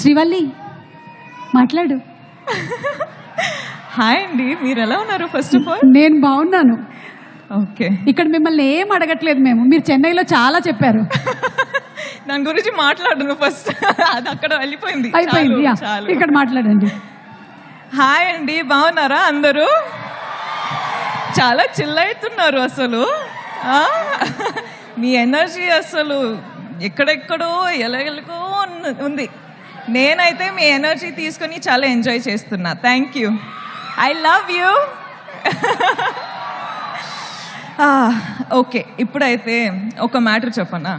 శ్రీవల్లి మాట్లాడు. హాయ్ అండి, మీరు ఎలా ఉన్నారు? ఫస్ట్ ఆఫ్ ఆల్ నేను బాగున్నాను. ఓకే, ఇక్కడ మిమ్మల్ని ఏం అడగట్లేదు మేము. మీరు చెన్నైలో చాలా చెప్పారు. దాని గురించి మాట్లాడను ఫస్ట్. అది అక్కడ వెళ్ళిపోయింది, అయిపోయింది. చాలు, యా, చాలు. ఇక్కడ మాట్లాడండి. హాయ్ అండి, బాగున్నారా అందరూ? చాలా చిల్ అవుతున్నారు అసలు. ఆ? మీ ఎనర్జీ అసలు ఎక్కడెక్కడో ఎలాగెలగో ఉంది. నేనైతే మీ ఎనర్జీ తీసుకొని చాలా ఎంజాయ్ చేస్తున్నా. Thank you, I love you. Okay, ఇప్పుడైతే ఒక మ్యాటర్ చెప్పనా.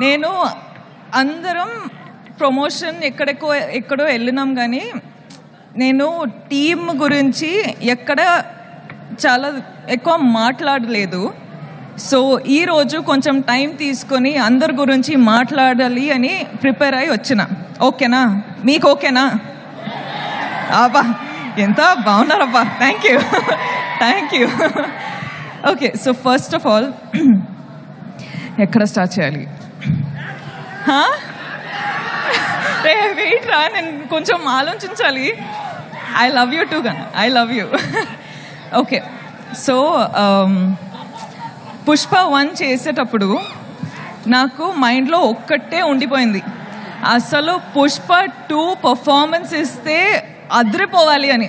నేను అందరం ప్రమోషన్ ఎక్కడో వెళ్ళినాం, కానీ నేను టీమ్ గురించి ఎక్కడ చాలా ఎక్కువ మాట్లాడలేదు. సో ఈరోజు కొంచెం టైం తీసుకొని అందరి గురించి మాట్లాడాలి అని ప్రిపేర్ అయ్యి వచ్చిన. ఓకేనా? మీకు ఓకేనా? అబ్బా, ఎంత బాగున్నారబ్బా. Thank you, thank you. Okay, so first of all ఎక్కడ స్టార్ట్ చేయాలి? వెయిట్ రా, నేను కొంచెం ఆలోచించాలి. ఐ లవ్ యూ టూ గన్, I love you. Okay, so Pushpa 1 చేసేటప్పుడు నాకు మైండ్లో ఒక్కటే ఉండిపోయింది, అసలు పుష్ప 2 పర్ఫార్మెన్స్ ఇస్తే అదిరిపోవాలి అని.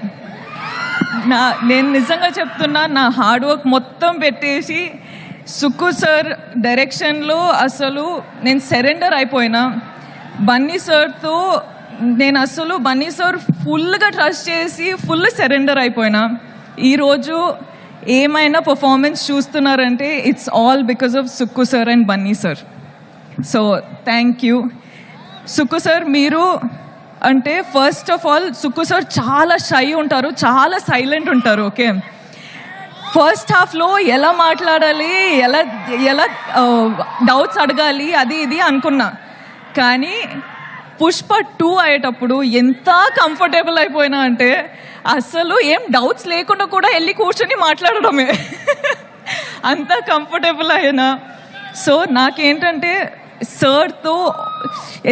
నేను నిజంగా చెప్తున్నా, నా హార్డ్ వర్క్ మొత్తం పెట్టేసి సుక్కు సార్ డైరెక్షన్లో అసలు నేను సరెండర్ అయిపోయినా. బన్నీ సార్తో నేను అసలు బన్నీ సార్ ఫుల్గా ట్రస్ట్ చేసి ఫుల్ సరెండర్ అయిపోయినా. ఈరోజు ఏమైనా పర్ఫార్మెన్స్ చూస్తున్నారంటే it's all because of Sukku sir and Bunny sir. So thank you Sukku sir. మీరు అంటే first of all Sukku sir చాలా షై ఉంటారు, చాలా సైలెంట్ ఉంటారు. ఓకే, ఫస్ట్ హాఫ్లో ఎలా మాట్లాడాలి, ఎలా డౌట్స్ అడగాలి, అది ఇది అనుకున్నా. కానీ పుష్ప 2 అయ్యేటప్పుడు ఎంత కంఫర్టబుల్ అయిపోయినా అంటే అసలు ఏం డౌట్స్ లేకుండా కూడా వెళ్ళి కూర్చొని మాట్లాడడమే. అంత కంఫర్టబుల్ అయినా. సో నాకేంటంటే సార్తో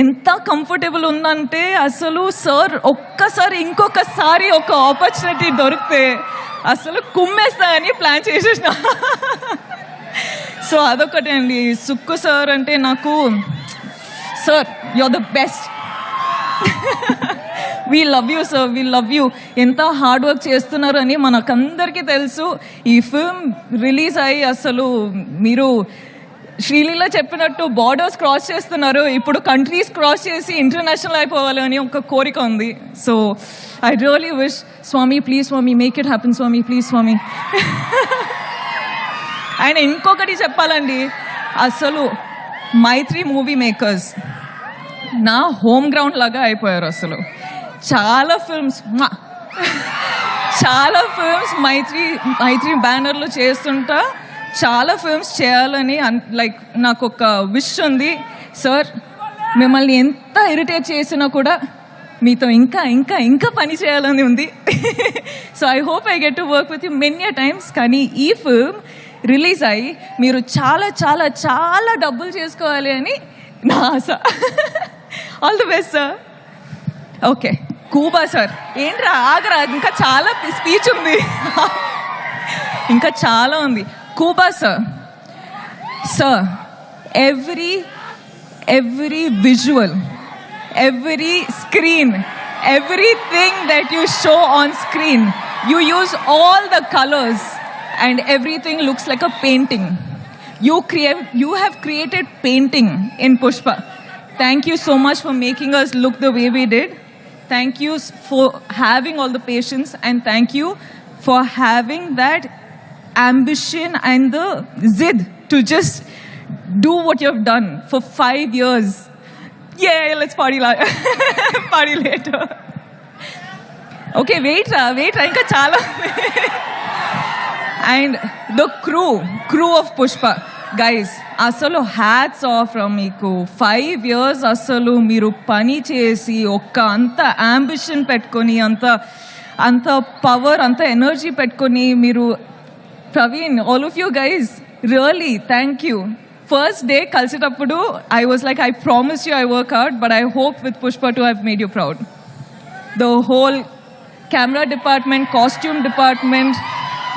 ఎంత కంఫర్టబుల్ ఉందంటే అసలు సార్ ఒక్కసారి ఇంకొకసారి ఒక ఆపర్చునిటీ దొరికితే అసలు కుమ్మేస్తా అని ప్లాన్ చేసేసిన. సో అదొకటి అండి. సుక్కు సార్ అంటే నాకు, sir you are the best. We love you sir, we love you. ఎంత హార్డ్ వర్క్ చేస్తున్నారు అని మనకందరికీ తెలుసు. ఈ ఫిల్మ్ రిలీజ్ అయ్యి అసలు మీరు శ్రీలీల చెప్పినట్టు బార్డర్స్ క్రాస్ చేస్తున్నారు. ఇప్పుడు కంట్రీస్ క్రాస్ చేసి ఇంటర్నేషనల్ అయిపోవాలి అని ఒక కోరిక ఉంది. సో ఐ రియలీ విష్, స్వామి ప్లీజ్ స్వామి, మేక్ ఇట్ హ్యాపెన్ స్వామి, ప్లీజ్ స్వామి. ఆయన ఇంకొకటి చెప్పాలండి, అసలు మైత్రి మూవీ మేకర్స్ నా హోమ్ గ్రౌండ్ లాగా అయిపోయారు. అసలు చాలా ఫిల్మ్స్ మైత్రి బ్యానర్లో చేస్తుంటా. చాలా ఫిల్మ్స్ చేయాలని లైక్ నాకు ఒక విష్ ఉంది. సార్ మిమ్మల్ని ఎంత ఇరిటేట్ చేసినా కూడా మీతో ఇంకా ఇంకా ఇంకా పని చేయాలని ఉంది. So I hope I get to work with you many times. కానీ ఈ ఫిల్మ్ రిలీజ్ అయ్యి మీరు చాలా చాలా చాలా డబ్బులు చేసుకోవాలి అని నా ఆశ. All the best sir. Okay, Kuba sir. ఏంట్రా ఆగరా, ఇంకా చాలా స్పీచ్ ఉంది, ఇంకా చాలా ఉంది. Kuba sir, sir every visual, every screen, everything that you show on screen, you use all the colors and everything looks like a painting. You have created painting in Pushpa. Thank you so much for making us look the way we did. Thank you for having all the patience, and thank you for having that ambition and the zid to just do what you have done for 5 years. Yeah, let's party party later. Okay, wait ra, inka chala. And the crew of Pushpa, guys, అసలు hats off from మీకు. 5 years అసలు మీరు పని చేసి అంత ambition పెట్టుకొని అంత power, అంత ఎనర్జీ పెట్టుకొని మీరు, Praveen, all of you guys, really thank you first day కలిసేటప్పుడు I was like I promise you I work out but I hope with Pushpa 2 I've made you proud. The whole camera department, costume department,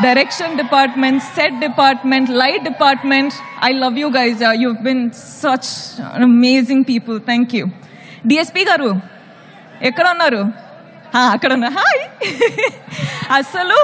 direction department, set department, light department, I love you guys. You've been such amazing people. Thank you. DSP garu ekkada unnaru? Akkada unna. Hi. Asalu